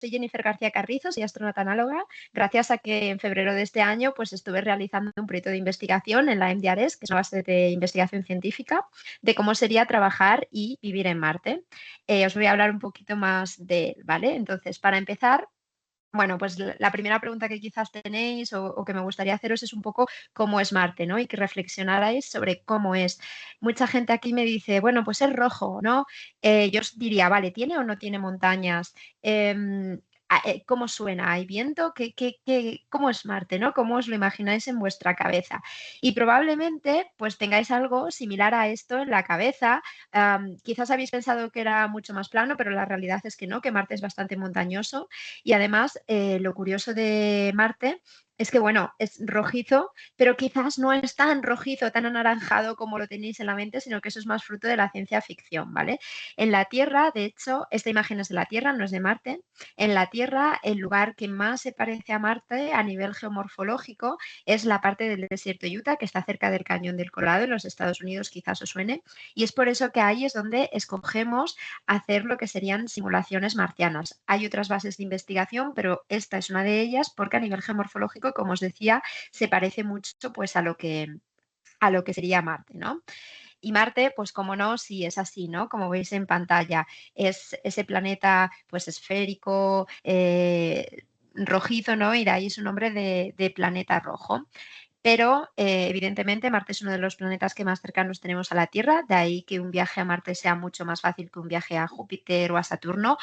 Soy Jennifer García Carrizo, soy astronauta análoga, gracias a que en febrero de este año pues, estuve realizando un proyecto de investigación en la MDARES, que es una base de investigación científica, de cómo sería trabajar y vivir en Marte. Os voy a hablar un poquito más de él, ¿vale? Entonces, para empezar, bueno, pues la primera pregunta que quizás tenéis o que me gustaría haceros es un poco cómo es Marte, ¿no? Y que reflexionarais sobre cómo es. Mucha gente aquí me dice, bueno, pues es rojo, ¿no? Yo os diría, vale, ¿tiene o no tiene montañas? ¿Cómo suena? ¿Hay viento? ¿Cómo es Marte, no? ¿Cómo os lo imagináis en vuestra cabeza? Y probablemente pues tengáis algo similar a esto en la cabeza. Quizás habéis pensado que era mucho más plano, pero la realidad es que no, que Marte es bastante montañoso. Y además, lo curioso de Marte es que, bueno, es rojizo, pero quizás no es tan rojizo, tan anaranjado como lo tenéis en la mente, sino que eso es más fruto de la ciencia ficción, ¿vale? En la Tierra, de hecho, esta imagen es de la Tierra, no es de Marte. En la Tierra, el lugar que más se parece a Marte a nivel geomorfológico es la parte del desierto de Utah, que está cerca del Cañón del Colorado, en los Estados Unidos, quizás os suene. Y es por eso que ahí es donde escogemos hacer lo que serían simulaciones marcianas. Hay otras bases de investigación, pero esta es una de ellas porque a nivel geomorfológico, como os decía, se parece mucho pues, a lo que sería Marte, ¿no? Y Marte, pues como no, sí es así, ¿no? Como veis en pantalla, es ese planeta pues esférico, rojizo, ¿no? Y de ahí su nombre de planeta rojo. Pero evidentemente Marte es uno de los planetas que más cercanos tenemos a la Tierra, de ahí que un viaje a Marte sea mucho más fácil que un viaje a Júpiter o a Saturno,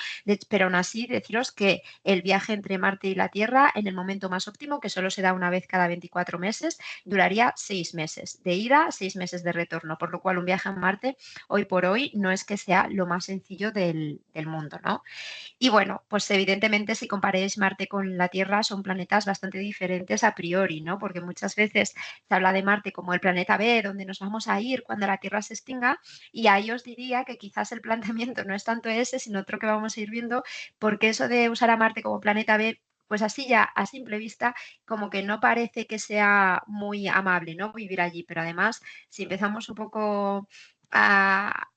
pero aún así deciros que el viaje entre Marte y la Tierra en el momento más óptimo, que solo se da una vez cada 24 meses, duraría 6 meses de ida, 6 meses de retorno, por lo cual un viaje a Marte hoy por hoy no es que sea lo más sencillo del mundo, ¿no? Y bueno, pues evidentemente si comparáis Marte con la Tierra son planetas bastante diferentes a priori, ¿no? Porque muchas veces se habla de Marte como el planeta B, donde nos vamos a ir cuando la Tierra se extinga, y ahí os diría que quizás el planteamiento no es tanto ese, sino otro que vamos a ir viendo, porque eso de usar a Marte como planeta B, pues así ya a simple vista como que no parece que sea muy amable, ¿no? Vivir allí, pero además si empezamos un poco a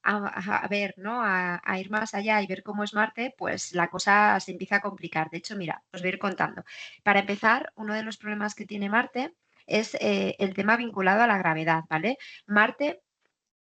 ver, ¿no? A ir más allá y ver cómo es Marte, pues la cosa se empieza a complicar. De hecho, mira, os voy a ir contando. Para empezar, uno de los problemas que tiene Marte es el tema vinculado a la gravedad, ¿vale? Marte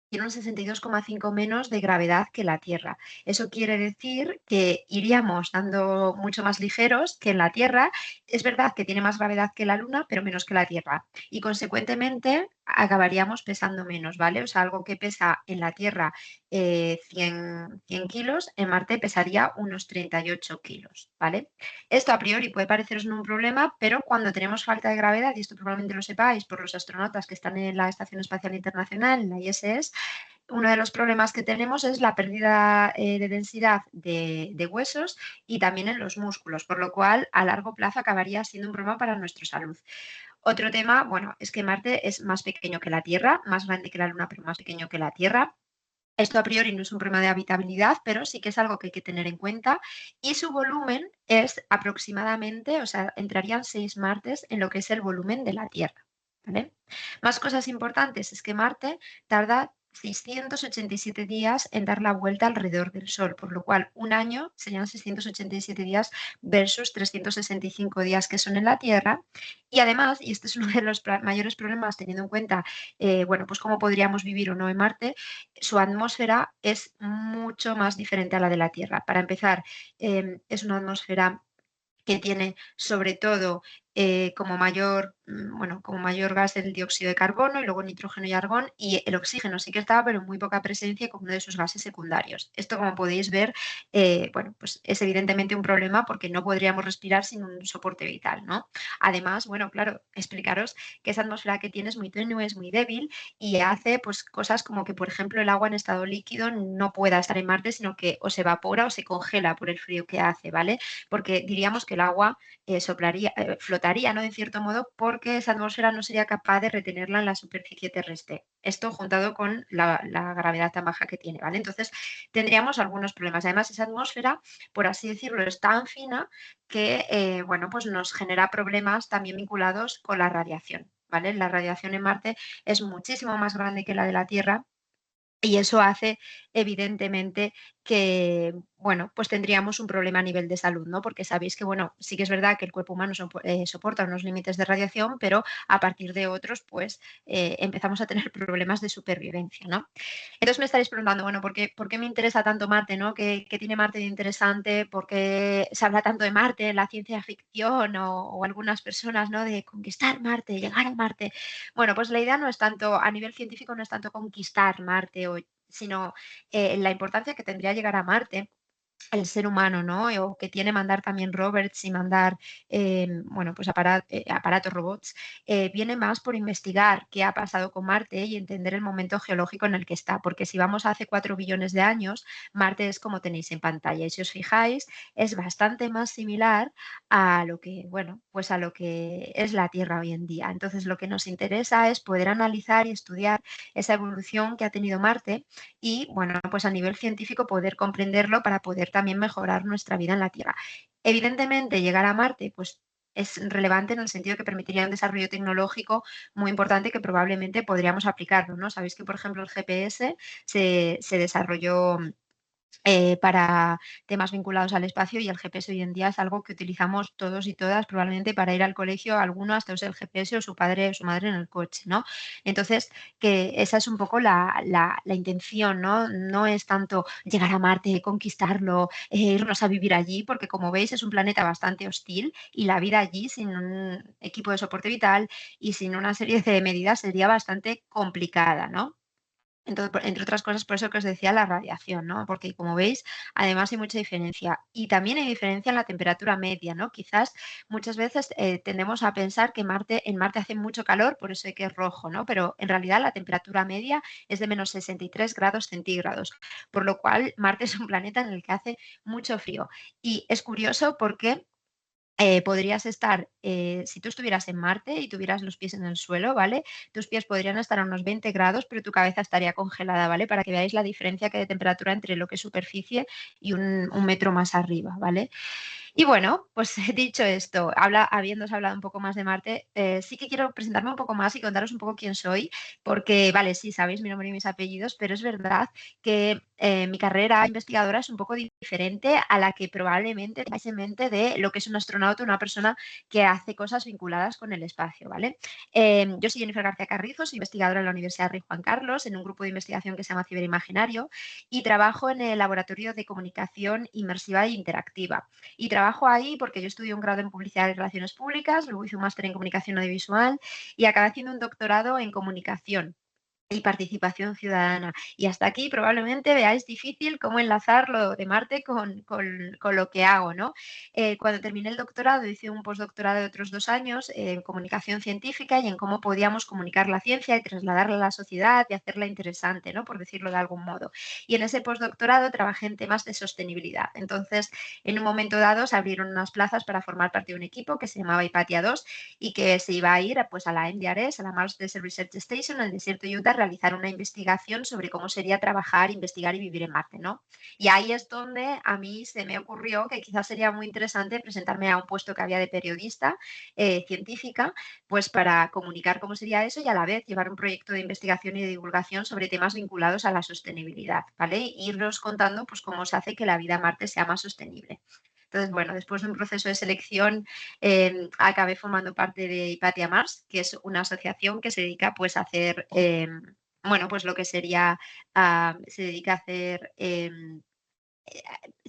tiene un 62,5 menos de gravedad que la Tierra. Eso quiere decir que iríamos dando mucho más ligeros que en la Tierra. Es verdad que tiene más gravedad que la Luna, pero menos que la Tierra. Y consecuentemente acabaríamos pesando menos, ¿vale? O sea, algo que pesa en la Tierra 100 kilos, en Marte pesaría unos 38 kilos, ¿vale? Esto a priori puede pareceros no un problema, pero cuando tenemos falta de gravedad, y esto probablemente lo sepáis por los astronautas que están en la Estación Espacial Internacional, en la ISS, uno de los problemas que tenemos es la pérdida de densidad de huesos y también en los músculos, por lo cual a largo plazo acabaría siendo un problema para nuestra salud. Otro tema, bueno, es que Marte es más pequeño que la Tierra, más grande que la Luna, pero más pequeño que la Tierra. Esto a priori no es un problema de habitabilidad, pero sí que es algo que hay que tener en cuenta. Y su volumen es aproximadamente, o sea, entrarían 6 Martes en lo que es el volumen de la Tierra. ¿Vale? Más cosas importantes es que Marte tarda 687 días en dar la vuelta alrededor del Sol, por lo cual un año serían 687 días versus 365 días que son en la Tierra. Y además, y este es uno de los mayores problemas teniendo en cuenta, bueno, pues cómo podríamos vivir o no en Marte, su atmósfera es mucho más diferente a la de la Tierra. Para empezar, es una atmósfera que tiene sobre todo como mayor gas el dióxido de carbono y luego nitrógeno y argón, y el oxígeno sí que estaba, pero en muy poca presencia como uno de sus gases secundarios. Esto, como podéis ver, bueno, pues es evidentemente un problema porque no podríamos respirar sin un soporte vital, ¿no? Además, bueno, claro, explicaros que esa atmósfera que tiene es muy tenue, es muy débil y hace pues cosas como que, por ejemplo, el agua en estado líquido no pueda estar en Marte, sino que o se evapora o se congela por el frío que hace, ¿vale? Porque diríamos que el agua flotaría, ¿no? De cierto modo, porque esa atmósfera no sería capaz de retenerla en la superficie terrestre. Esto juntado con la gravedad tan baja que tiene, ¿vale? Entonces tendríamos algunos problemas. Además, esa atmósfera, por así decirlo, es tan fina que, bueno, pues nos genera problemas también vinculados con la radiación, ¿vale? La radiación en Marte es muchísimo más grande que la de la Tierra y eso hace, evidentemente, que, bueno, pues tendríamos un problema a nivel de salud, ¿no? Porque sabéis que, bueno, sí que es verdad que el cuerpo humano soporta unos límites de radiación, pero a partir de otros, pues empezamos a tener problemas de supervivencia, ¿no? Entonces me estaréis preguntando, bueno, ¿por qué me interesa tanto Marte, ¿no? ¿Qué tiene Marte de interesante? ¿Por qué se habla tanto de Marte en la ciencia ficción o algunas personas, ¿no? De conquistar Marte, llegar a Marte. Bueno, pues la idea no es tanto, a nivel científico, no es tanto conquistar Marte, sino la importancia que tendría llegar a Marte el ser humano, ¿no? O que tiene mandar también robots y mandar, bueno, pues aparatos, robots, viene más por investigar qué ha pasado con Marte y entender el momento geológico en el que está, porque si vamos a hace 4 billones de años, Marte es como tenéis en pantalla y si os fijáis, es bastante más similar a lo que, bueno, pues a lo que es la Tierra hoy en día. Entonces, lo que nos interesa es poder analizar y estudiar esa evolución que ha tenido Marte y, bueno, pues a nivel científico poder comprenderlo para poder también mejorar nuestra vida en la Tierra. Evidentemente, llegar a Marte, pues es relevante en el sentido que permitiría un desarrollo tecnológico muy importante que probablemente podríamos aplicarlo, ¿no? Sabéis que, por ejemplo, el GPS se desarrolló para temas vinculados al espacio y el GPS hoy en día es algo que utilizamos todos y todas probablemente para ir al colegio, alguno hasta usa el GPS o su padre o su madre en el coche, ¿no? Entonces, que esa es un poco la intención, ¿no? No es tanto llegar a Marte, conquistarlo, irnos a vivir allí, porque como veis es un planeta bastante hostil y la vida allí sin un equipo de soporte vital y sin una serie de medidas sería bastante complicada, ¿no? Entonces, entre otras cosas, por eso que os decía la radiación, ¿no? Porque como veis, además hay mucha diferencia. Y también hay diferencia en la temperatura media, ¿no? Quizás muchas veces tendemos a pensar que en Marte hace mucho calor, por eso hay que es rojo, ¿no? Pero en realidad la temperatura media es de menos 63 grados centígrados, por lo cual Marte es un planeta en el que hace mucho frío. Y es curioso porque podrías estar, si tú estuvieras en Marte y tuvieras los pies en el suelo, ¿vale? Tus pies podrían estar a unos 20 grados, pero tu cabeza estaría congelada, ¿vale? Para que veáis la diferencia que hay de temperatura entre lo que es superficie y un metro más arriba, ¿vale? Y bueno, pues dicho esto, habiéndoos hablado un poco más de Marte, sí que quiero presentarme un poco más y contaros un poco quién soy, porque, vale, sí, sabéis mi nombre y mis apellidos, pero es verdad que mi carrera investigadora es un poco diferente a la que probablemente tengáis en mente de lo que es un astronauta, una persona que hace cosas vinculadas con el espacio, ¿vale? Yo soy Jennifer García Carrizo, soy investigadora en la Universidad Rey Juan Carlos, en un grupo de investigación que se llama Ciberimaginario, y trabajo en el Laboratorio de Comunicación Inmersiva e Interactiva. Y trabajo ahí porque yo estudié un grado en Publicidad y Relaciones Públicas, luego hice un máster en Comunicación Audiovisual y acabé haciendo un doctorado en Comunicación y participación ciudadana. Y hasta aquí probablemente veáis difícil cómo enlazar lo de Marte con lo que hago, ¿no? Cuando terminé el doctorado hice un postdoctorado de otros 2 años en comunicación científica y en cómo podíamos comunicar la ciencia y trasladarla a la sociedad y hacerla interesante, ¿no? Por decirlo de algún modo. Y en ese postdoctorado trabajé en temas de sostenibilidad. Entonces, en un momento dado se abrieron unas plazas para formar parte de un equipo que se llamaba Hipatia 2 y que se iba a ir pues, a la MDRS, a la Mars Desert Research Station, en el desierto de Utah, a realizar una investigación sobre cómo sería trabajar, investigar y vivir en Marte, ¿no? Y ahí es donde a mí se me ocurrió que quizás sería muy interesante presentarme a un puesto que había de periodista científica, pues para comunicar cómo sería eso y a la vez llevar un proyecto de investigación y de divulgación sobre temas vinculados a la sostenibilidad, ¿vale? E irnos contando pues cómo se hace que la vida en Marte sea más sostenible. Entonces, bueno, después de un proceso de selección acabé formando parte de Hipatia Mars, que es una asociación que se dedica pues a hacer, bueno, pues lo que sería, se dedica a hacer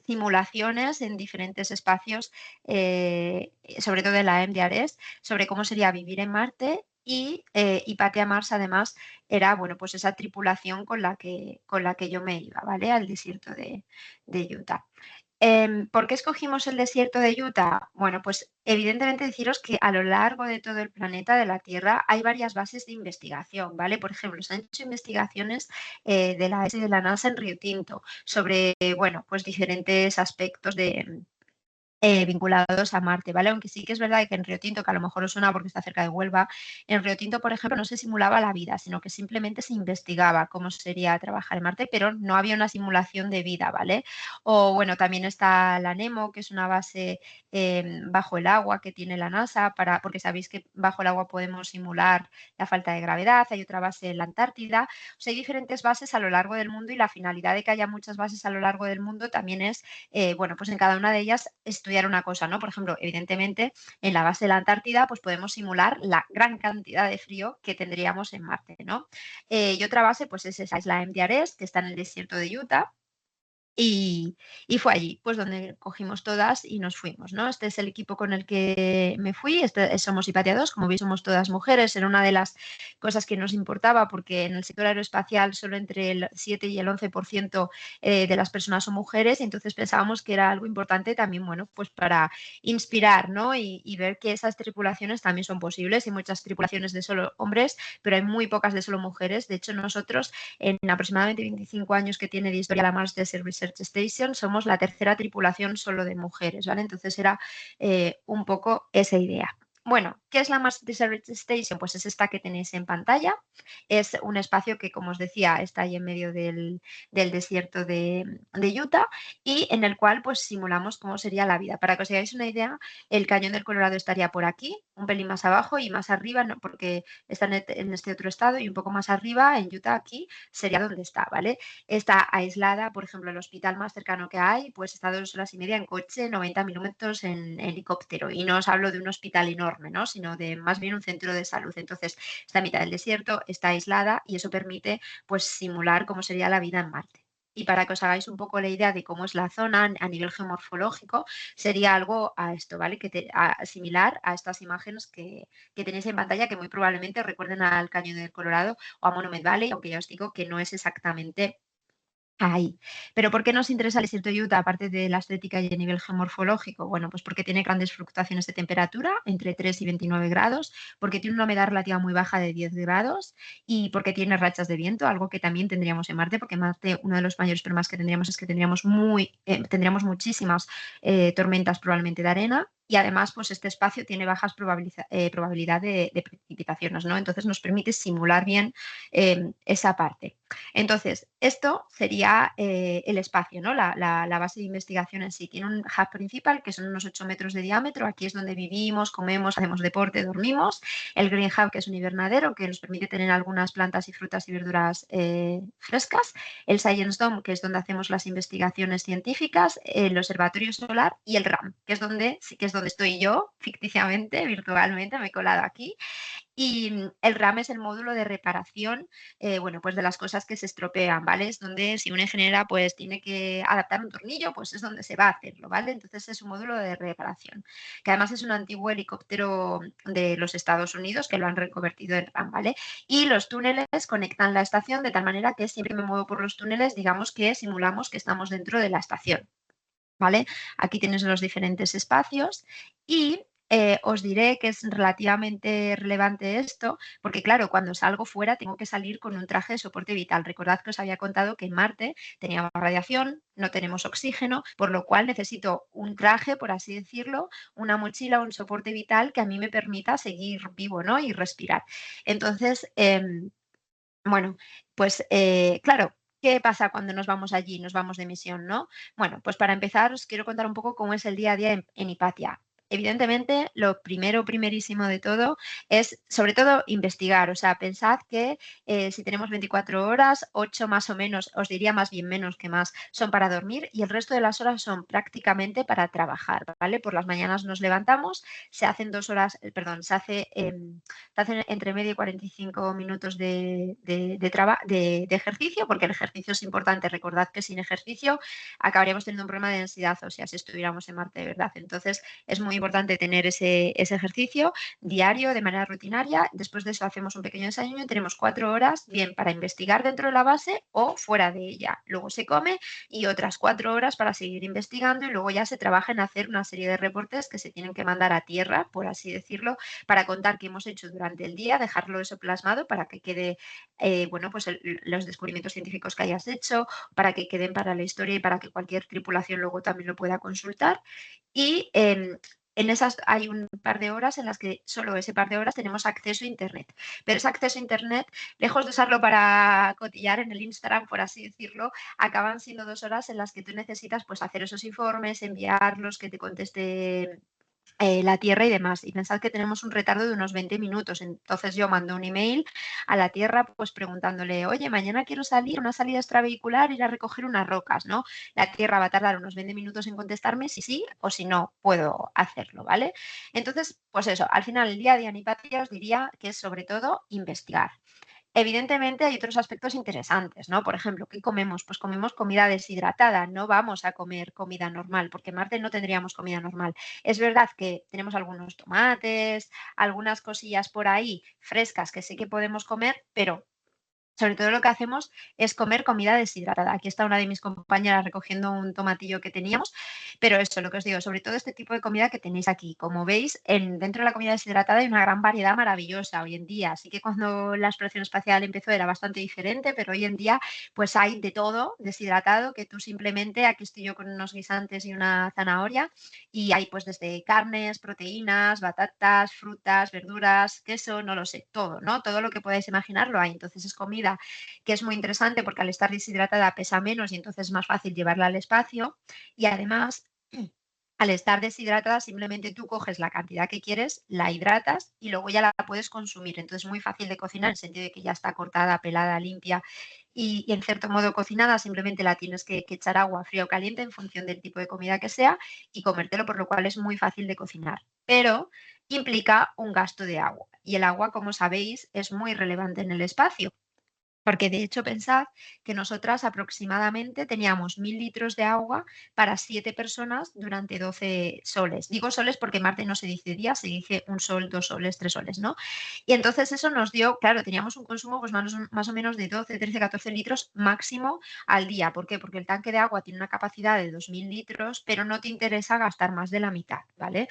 simulaciones en diferentes espacios, sobre todo en la MDRS, sobre cómo sería vivir en Marte y Hipatia Mars además era, bueno, pues esa tripulación con la que yo me iba, ¿vale? Al desierto de Utah. ¿Por qué escogimos el desierto de Utah? Bueno, pues evidentemente deciros que a lo largo de todo el planeta de la Tierra hay varias bases de investigación, ¿vale? Por ejemplo, se han hecho investigaciones de la ESA y de la NASA en Río Tinto sobre, bueno, pues diferentes aspectos vinculados a Marte, ¿vale? Aunque sí que es verdad que en Río Tinto, que a lo mejor os suena porque está cerca de Huelva, en Río Tinto, por ejemplo, no se simulaba la vida, sino que simplemente se investigaba cómo sería trabajar en Marte, pero no había una simulación de vida, ¿vale? O bueno, también está la NEMO, que es una base bajo el agua que tiene la NASA, porque sabéis que bajo el agua podemos simular la falta de gravedad, hay otra base en la Antártida, o sea, hay diferentes bases a lo largo del mundo y la finalidad de que haya muchas bases a lo largo del mundo también es bueno, pues en cada una de ellas estudiar una cosa, ¿no? Por ejemplo, evidentemente, en la base de la Antártida, pues podemos simular la gran cantidad de frío que tendríamos en Marte, ¿no? Y otra base, pues es esa, es la MDRS, que está en el desierto de Utah, y fue allí, pues donde cogimos todas y nos fuimos, ¿no? Este es el equipo con el que me fui, somos Hipatia 2, como veis somos todas mujeres, era una de las cosas que nos importaba porque en el sector aeroespacial solo entre el 7 y el 11% de las personas son mujeres y entonces pensábamos que era algo importante también, bueno, pues para inspirar, ¿no? Y ver que esas tripulaciones también son posibles y muchas tripulaciones de solo hombres, pero hay muy pocas de solo mujeres. De hecho, nosotros en aproximadamente 25 años que tiene de historia la Mars Desert Research Station, somos la tercera tripulación solo de mujeres, ¿vale? Entonces era un poco esa idea. Bueno, ¿qué es la Mars Desert Station? Pues es esta que tenéis en pantalla. Es un espacio que, como os decía, está ahí en medio del desierto de Utah y en el cual pues simulamos cómo sería la vida. Para que os hagáis una idea, el Cañón del Colorado estaría por aquí, un pelín más abajo y más arriba, no, porque está en este otro estado y un poco más arriba, en Utah, aquí, sería donde está, ¿vale? Está aislada, por ejemplo, el hospital más cercano que hay, pues está 2 horas y media en coche, 90 minutos en helicóptero. Y no os hablo de un hospital enorme, ¿no? Sino de más bien un centro de salud. Entonces, está en mitad del desierto, está aislada y eso permite, pues, simular cómo sería la vida en Marte. Y para que os hagáis un poco la idea de cómo es la zona a nivel geomorfológico, sería algo a esto, ¿vale? Similar a estas imágenes que tenéis en pantalla, que muy probablemente recuerden al Cañón del Colorado o a Monument Valley, aunque ya os digo que no es exactamente ahí. Pero ¿por qué nos interesa el desierto de Utah, aparte de la estética y el nivel geomorfológico? Bueno, pues porque tiene grandes fluctuaciones de temperatura, entre 3 y 29 grados, porque tiene una humedad relativa muy baja de 10 grados y porque tiene rachas de viento, algo que también tendríamos en Marte, porque en Marte uno de los mayores problemas que tendríamos es que tendríamos muchísimas tormentas probablemente de arena. Y además, pues este espacio tiene bajas probabilidad de precipitaciones, ¿no? Entonces nos permite simular bien esa parte. Entonces, esto sería el espacio, ¿no? La base de investigación en sí. Tiene un hub principal que son unos 8 metros de diámetro. Aquí es donde vivimos, comemos, hacemos deporte, dormimos. El Green Hub, que es un invernadero que nos permite tener algunas plantas y frutas y verduras frescas. El Science Dome, que es donde hacemos las investigaciones científicas. El observatorio solar y el RAM, que es donde, sí que es donde estoy yo, ficticiamente, virtualmente, me he colado aquí. Y el RAM es el módulo de reparación, bueno, pues de las cosas que se estropean, ¿vale? Es donde si una ingeniera pues tiene que adaptar un tornillo, pues es donde se va a hacerlo, ¿vale? Entonces es un módulo de reparación, que además es un antiguo helicóptero de los Estados Unidos que lo han reconvertido en RAM, ¿vale? Y los túneles conectan la estación de tal manera que siempre que me muevo por los túneles, digamos que simulamos que estamos dentro de la estación. ¿Vale? Aquí tienes los diferentes espacios y os diré que es relativamente relevante esto, porque claro, cuando salgo fuera tengo que salir con un traje de soporte vital. Recordad que os había contado que en Marte teníamos radiación, no tenemos oxígeno, por lo cual necesito un traje, por así decirlo, una mochila, un soporte vital que a mí me permita seguir vivo, ¿no? Y respirar. Entonces, bueno, pues claro, ¿qué pasa cuando nos vamos allí, nos vamos de misión, no? Bueno, pues para empezar os quiero contar un poco cómo es el día a día en Hipatia. Evidentemente, lo primerísimo de todo es, sobre todo, investigar. O sea, pensad que si tenemos 24 horas, 8 más o menos, os diría más bien menos que más, son para dormir y el resto de las horas son prácticamente para trabajar, ¿vale? Por las mañanas nos levantamos, se hacen 2 horas, perdón, se hacen entre medio y 45 minutos de ejercicio, porque el ejercicio es importante. Recordad que sin ejercicio acabaríamos teniendo un problema de densidad ósea si estuviéramos en Marte de verdad. Entonces, es muy importante tener ese ejercicio diario de manera rutinaria. Después de eso hacemos un pequeño desayuno y tenemos 4 horas bien para investigar dentro de la base o fuera de ella. Luego se come y otras 4 horas para seguir investigando y luego ya se trabaja en hacer una serie de reportes que se tienen que mandar a tierra, por así decirlo, para contar qué hemos hecho durante el día, dejarlo eso plasmado para que quede, bueno, pues los descubrimientos científicos que hayas hecho, para que queden para la historia y para que cualquier tripulación luego también lo pueda consultar. Y en esas hay un par de horas en las que solo ese par de horas tenemos acceso a Internet. Pero ese acceso a Internet, lejos de usarlo para cotillar en el Instagram, por así decirlo, acaban siendo 2 horas en las que tú necesitas pues hacer esos informes, enviarlos, que te conteste la Tierra y demás. Y pensad que tenemos un retardo de unos 20 minutos. Entonces yo mando un email a la Tierra pues preguntándole, oye, mañana quiero salir, una salida extravehicular, ir a recoger unas rocas, ¿no? La Tierra va a tardar unos 20 minutos en contestarme si sí o si no puedo hacerlo, ¿vale? Entonces, pues eso, al final el día a día Nipatia os diría que es sobre todo investigar. Evidentemente hay otros aspectos interesantes, ¿no? Por ejemplo, ¿qué comemos? Pues comemos comida deshidratada, no vamos a comer comida normal, porque en Marte no tendríamos comida normal. Es verdad que tenemos algunos tomates, algunas cosillas por ahí frescas que sí que podemos comer, pero sobre todo lo que hacemos es comer comida deshidratada. Aquí está una de mis compañeras recogiendo un tomatillo que teníamos, pero eso, lo que os digo, sobre todo este tipo de comida que tenéis aquí. Como veis, dentro de la comida deshidratada hay una gran variedad maravillosa hoy en día. Así que cuando la exploración espacial empezó era bastante diferente, pero hoy en día pues hay de todo deshidratado que tú simplemente, aquí estoy yo con unos guisantes y una zanahoria, y hay pues desde carnes, proteínas, batatas, frutas, verduras, queso, no lo sé, todo, ¿no? Todo lo que podáis imaginar lo hay. Entonces es comida que es muy interesante porque al estar deshidratada pesa menos y entonces es más fácil llevarla al espacio. Y además, al estar deshidratada, simplemente tú coges la cantidad que quieres, la hidratas y luego ya la puedes consumir. Entonces es muy fácil de cocinar en el sentido de que ya está cortada, pelada, limpia y en cierto modo cocinada. Simplemente la tienes que echar agua fría o caliente en función del tipo de comida que sea y comértelo, por lo cual es muy fácil de cocinar. Pero implica un gasto de agua. Y el agua, como sabéis, es muy relevante en el espacio. Porque de hecho pensad que nosotras aproximadamente teníamos 1000 litros de agua para 7 personas durante 12 soles. Digo soles porque Marte no se dice día, se dice un sol, 2 soles, 3 soles, ¿no? Y entonces eso nos dio, claro, teníamos un consumo pues más o menos de 12, 13, 14 litros máximo al día. ¿Por qué? Porque el tanque de agua tiene una capacidad de 2000 litros, pero no te interesa gastar más de la mitad, ¿vale?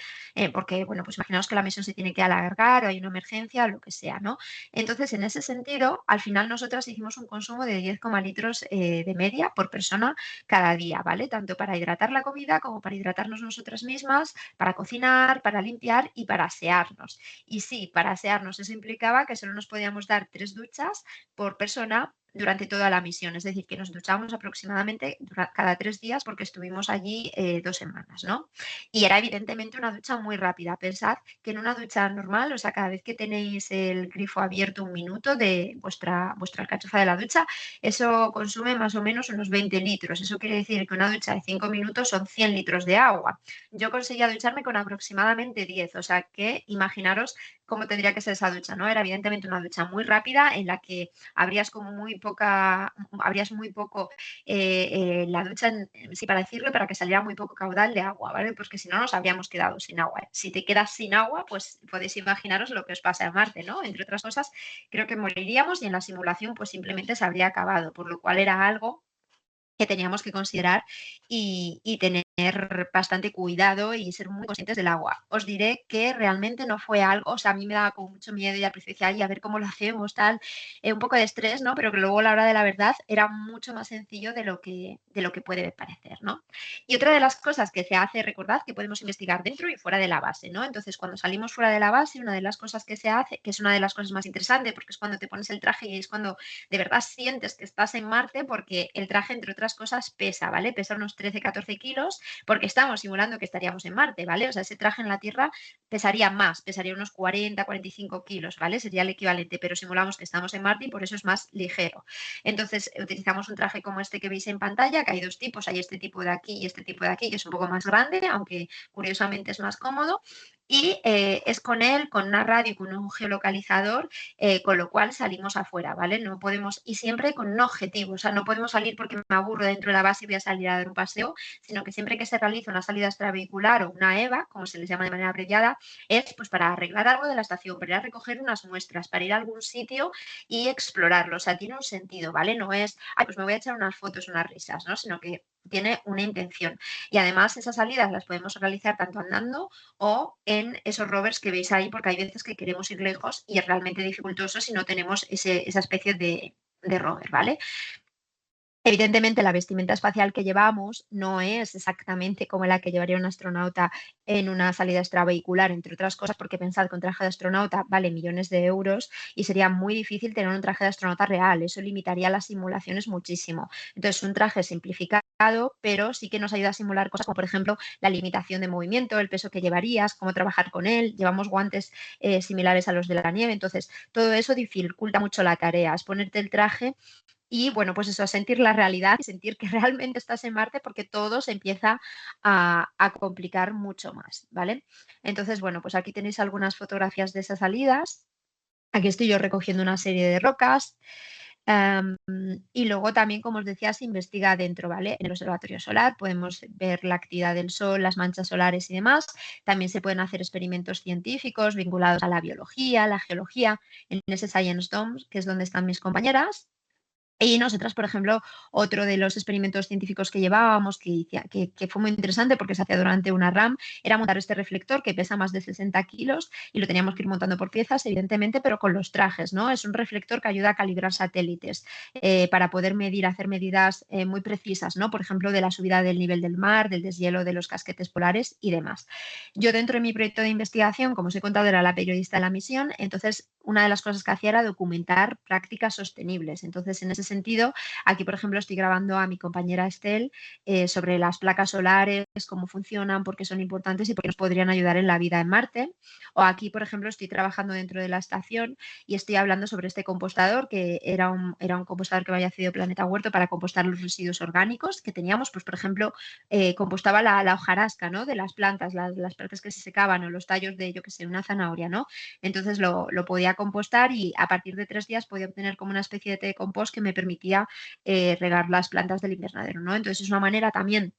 Porque, bueno, pues imaginaos que la misión se tiene que alargar o hay una emergencia, lo que sea, ¿no? Entonces, en ese sentido, al final nosotras hicimos un consumo de 10 litros de media por persona cada día, ¿vale? Tanto para hidratar la comida como para hidratarnos nosotras mismas, para cocinar, para limpiar y para asearnos. Y sí, para asearnos eso implicaba que solo nos podíamos dar 3 duchas por persona durante toda la misión, es decir, que nos duchábamos aproximadamente cada 3 días porque estuvimos allí 2 semanas, ¿no? Y era evidentemente una ducha muy rápida. Pensad que en una ducha normal, o sea, cada vez que tenéis el grifo abierto un minuto de vuestra alcachofa de la ducha, eso consume más o menos unos 20 litros. Eso quiere decir que una ducha de 5 minutos son 100 litros de agua. Yo conseguía ducharme con aproximadamente 10, o sea que imaginaros cómo tendría que ser esa ducha, ¿no? Era evidentemente una ducha muy rápida en la que habrías muy poco la ducha, sí, para decirlo, para que saliera muy poco caudal de agua, ¿vale? Porque si no nos habríamos quedado sin agua. Si te quedas sin agua, pues podéis imaginaros lo que os pasa en Marte, ¿no? Entre otras cosas, creo que moriríamos y en la simulación pues simplemente se habría acabado, por lo cual era algo que teníamos que considerar y tener bastante cuidado y ser muy conscientes del agua. Os diré que realmente no fue algo, o sea, a mí me daba como mucho miedo y al principio decía, "Ay, a ver cómo lo hacemos, tal, un poco de estrés, ¿no? Pero que luego a la hora de la verdad era mucho más sencillo de lo que puede parecer, ¿no? Y otra de las cosas que se hace, recordad que podemos investigar dentro y fuera de la base, ¿no? Entonces, cuando salimos fuera de la base, una de las cosas que se hace, que es una de las cosas más interesantes, porque es cuando te pones el traje y es cuando de verdad sientes que estás en Marte, porque el traje, entre otras cosas, pesa, ¿vale? Pesa unos 13, 14 kilos, porque estamos simulando que estaríamos en Marte, ¿vale? O sea, ese traje en la Tierra pesaría más, pesaría unos 40, 45 kilos, ¿vale? Sería el equivalente, pero simulamos que estamos en Marte y por eso es más ligero. Entonces, utilizamos un traje como este que veis en pantalla, que hay dos tipos, hay este tipo de aquí y este tipo de aquí, que es un poco más grande, aunque curiosamente es más cómodo. Y es con él, con una radio y con un geolocalizador, con lo cual salimos afuera, ¿vale? No podemos, y siempre con un objetivo, o sea, no podemos salir porque me aburro dentro de la base y voy a salir a dar un paseo, sino que siempre que se realiza una salida extravehicular o una EVA, como se les llama de manera abreviada, es pues para arreglar algo de la estación, para ir a recoger unas muestras, para ir a algún sitio y explorarlo. O sea, tiene un sentido, ¿vale? No es, ay, pues me voy a echar unas fotos, unas risas, ¿no? Sino que tiene una intención. Y además esas salidas las podemos realizar tanto andando o en esos rovers que veis ahí, porque hay veces que queremos ir lejos y es realmente dificultoso si no tenemos esa especie de rover, ¿vale? Evidentemente, la vestimenta espacial que llevamos no es exactamente como la que llevaría un astronauta en una salida extravehicular, entre otras cosas, porque pensad que un traje de astronauta vale millones de euros y sería muy difícil tener un traje de astronauta real. Eso limitaría las simulaciones muchísimo. Entonces, un traje simplificado, pero sí que nos ayuda a simular cosas como, por ejemplo, la limitación de movimiento, el peso que llevarías, cómo trabajar con él. Llevamos guantes similares a los de la nieve. Entonces, todo eso dificulta mucho la tarea. Es ponerte el traje y bueno, pues eso, sentir la realidad y sentir que realmente estás en Marte porque todo se empieza a complicar mucho más, ¿vale? Entonces, bueno, pues aquí tenéis algunas fotografías de esas salidas. Aquí estoy yo recogiendo una serie de rocas. em, y luego también, como os decía, se investiga adentro, ¿vale? En el observatorio solar podemos ver la actividad del Sol, las manchas solares y demás. También se pueden hacer experimentos científicos vinculados a la biología, la geología, en ese Science Dome, que es donde están mis compañeras. Y nosotras, por ejemplo, otro de los experimentos científicos que llevábamos, que fue muy interesante porque se hacía durante una RAM, era montar este reflector que pesa más de 60 kilos y lo teníamos que ir montando por piezas, evidentemente, pero con los trajes, ¿no? Es un reflector que ayuda a calibrar satélites para poder medir, hacer medidas muy precisas, ¿no? Por ejemplo, de la subida del nivel del mar, del deshielo de los casquetes polares y demás. Yo dentro de mi proyecto de investigación, como os he contado, era la periodista de la misión, entonces una de las cosas que hacía era documentar prácticas sostenibles. Entonces, en ese sentido, aquí, por ejemplo, estoy grabando a mi compañera Estel sobre las placas solares, cómo funcionan, por qué son importantes y por qué nos podrían ayudar en la vida en Marte. O aquí, por ejemplo, estoy trabajando dentro de la estación y estoy hablando sobre este compostador, que era un compostador que me había cedido Planeta Huerto para compostar los residuos orgánicos que teníamos. Pues, por ejemplo, compostaba la hojarasca, ¿no? De las plantas, las plantas que se secaban o los tallos de, yo que sé, una zanahoria, ¿no? Entonces lo podía compostar y a partir de 3 días podía obtener como una especie de té de compost que me permitía regar las plantas del invernadero, ¿no? Entonces es una manera también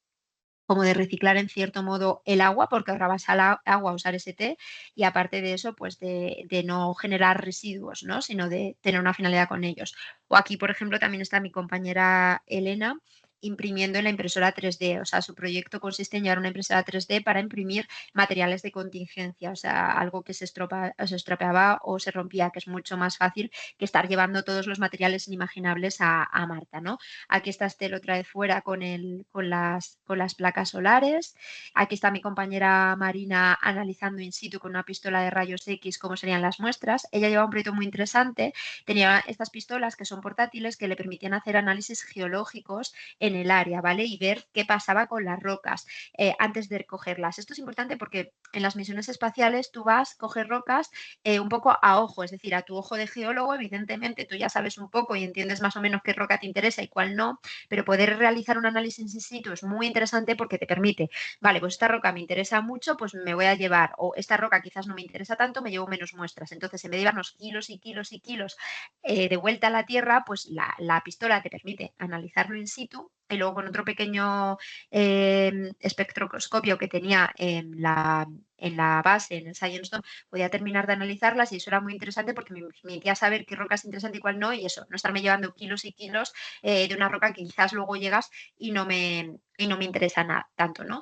como de reciclar en cierto modo el agua, porque ahorrabas agua usar ese té, y aparte de eso, pues de no generar residuos, ¿no? Sino de tener una finalidad con ellos. O aquí, por ejemplo, también está mi compañera Elena imprimiendo en la impresora 3D. O sea, su proyecto consiste en llevar una impresora 3D para imprimir materiales de contingencia, o sea, algo que se estropeaba o se rompía, que es mucho más fácil que estar llevando todos los materiales inimaginables a Marta, ¿no? Aquí está Estel otra vez fuera con las placas solares. Aquí está mi compañera Marina analizando in situ con una pistola de rayos X cómo serían las muestras. Ella lleva un proyecto muy interesante. Tenía estas pistolas que son portátiles que le permitían hacer análisis geológicos en el área, ¿vale? Y ver qué pasaba con las rocas antes de recogerlas. Esto es importante porque en las misiones espaciales tú vas, coger rocas un poco a ojo, es decir, a tu ojo de geólogo, evidentemente tú ya sabes un poco y entiendes más o menos qué roca te interesa y cuál no, pero poder realizar un análisis in situ es muy interesante porque te permite, vale, pues esta roca me interesa mucho, pues me voy a llevar, o esta roca quizás no me interesa tanto, me llevo menos muestras. Entonces, en vez de llevarnos kilos y kilos y kilos de vuelta a la Tierra, pues la pistola te permite analizarlo in situ y luego con otro pequeño espectroscopio que tenía en la base, en el Science Dome, podía terminar de analizarlas y eso era muy interesante porque me permitía saber qué roca es interesante y cuál no, y eso, no estarme llevando kilos y kilos de una roca que quizás luego llegas y no me interesa nada, tanto, ¿no?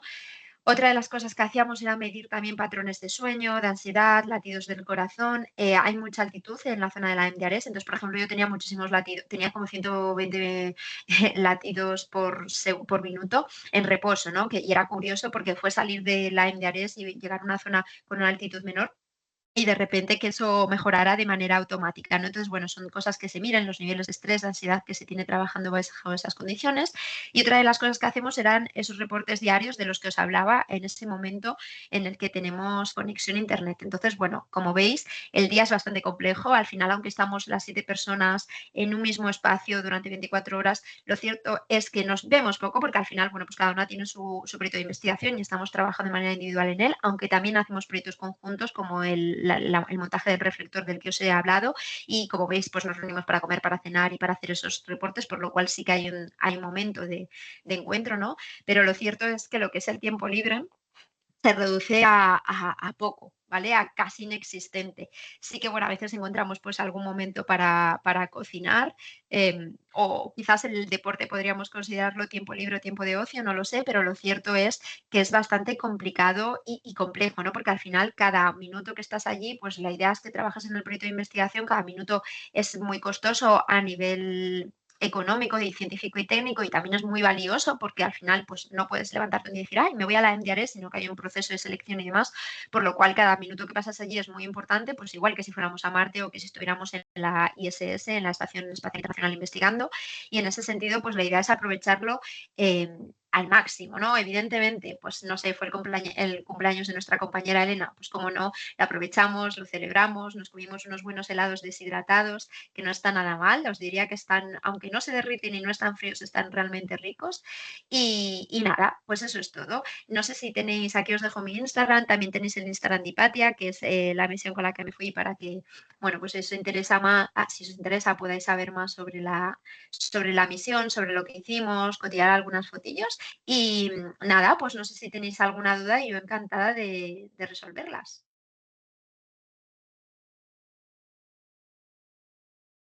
Otra de las cosas que hacíamos era medir también patrones de sueño, de ansiedad, latidos del corazón. Hay mucha altitud en la zona de la MDRS, entonces, por ejemplo, yo tenía muchísimos latidos, tenía como 120 latidos por minuto en reposo, ¿no? Y era curioso porque fue salir de la MDRS y llegar a una zona con una altitud menor y de repente que eso mejorara de manera automática, ¿no? Entonces, bueno, son cosas que se miran, los niveles de estrés, de ansiedad que se tiene trabajando bajo esas condiciones. Y otra de las cosas que hacemos eran esos reportes diarios de los que os hablaba en ese momento en el que tenemos conexión a Internet. Entonces, bueno, como veis, el día es bastante complejo. Al final, aunque estamos las 7 personas en un mismo espacio durante 24 horas, lo cierto es que nos vemos poco porque al final, bueno, pues cada una tiene su proyecto de investigación y estamos trabajando de manera individual en él, aunque también hacemos proyectos conjuntos como el montaje del reflector del que os he hablado y como veis, pues nos reunimos para comer, para cenar y para hacer esos reportes, por lo cual sí que hay un momento de encuentro, ¿no? Pero lo cierto es que lo que es el tiempo libre se reduce a poco, ¿vale? A casi inexistente. Sí que, bueno, a veces encontramos pues algún momento para cocinar, o quizás el deporte podríamos considerarlo tiempo libre o tiempo de ocio, no lo sé, pero lo cierto es que es bastante complicado y complejo, ¿no? Porque al final cada minuto que estás allí, pues la idea es que trabajas en el proyecto de investigación, cada minuto es muy costoso a nivel económico y científico y técnico y también es muy valioso porque al final pues no puedes levantarte un día y decir, ay, me voy a la MDRE, sino que hay un proceso de selección y demás, por lo cual cada minuto que pasas allí es muy importante, pues igual que si fuéramos a Marte o que si estuviéramos en la ISS, en la Estación Espacial Internacional investigando, y en ese sentido pues la idea es aprovecharlo al máximo, ¿no? Evidentemente, pues no sé, fue el cumpleaños de nuestra compañera Elena, pues como no, lo aprovechamos, lo celebramos, nos comimos unos buenos helados deshidratados, que no está nada mal, os diría que están, aunque no se derriten y no están fríos, están realmente ricos. Y nada, pues eso es todo. No sé si tenéis, aquí os dejo mi Instagram, también tenéis el Instagram de Hipatia, que es la misión con la que me fui para que, bueno, pues si os interesa más, si os interesa podáis saber más sobre la misión, sobre lo que hicimos, cotillar algunas fotillos. Y nada, pues no sé si tenéis alguna duda y yo encantada de resolverlas.